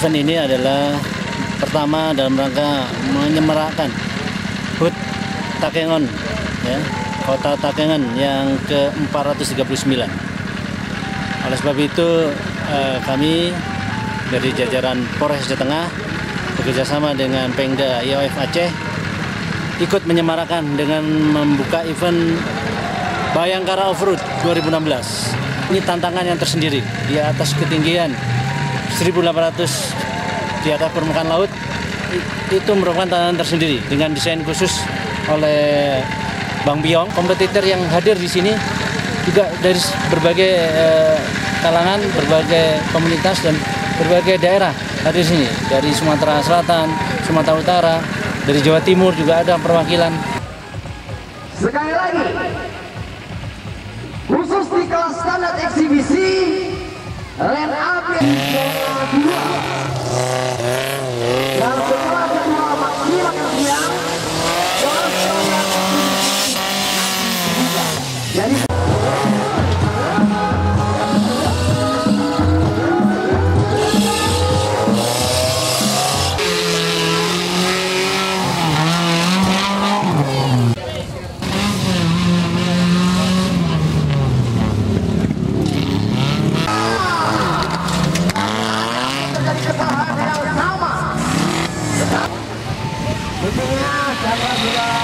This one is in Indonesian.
Event ini adalah pertama dalam rangka menyemarakkan HUT Takengon, ya, Kota Takengon yang ke-439. Oleh sebab itu kami dari jajaran Polres Aceh Tengah bekerjasama dengan Pengda IOF Aceh ikut menyemarakkan dengan membuka event Bayangkara Offroad 2016. Ini tantangan yang tersendiri di atas ketinggian 1.800 di atas permukaan laut. Itu merupakan tantangan tersendiri dengan desain khusus oleh Bang Biong. Kompetitor yang hadir di sini juga dari berbagai kalangan, berbagai komunitas dan berbagai daerah hadir di sini. Dari Sumatera Selatan, Sumatera Utara, dari Jawa Timur juga ada perwakilan. Sekali lagi, khusus di kelas standar eksibisi Land Up yang zona 2 dan setelah kedua maksimal siang kelas standar eksibisi jadi tentunya karena sudah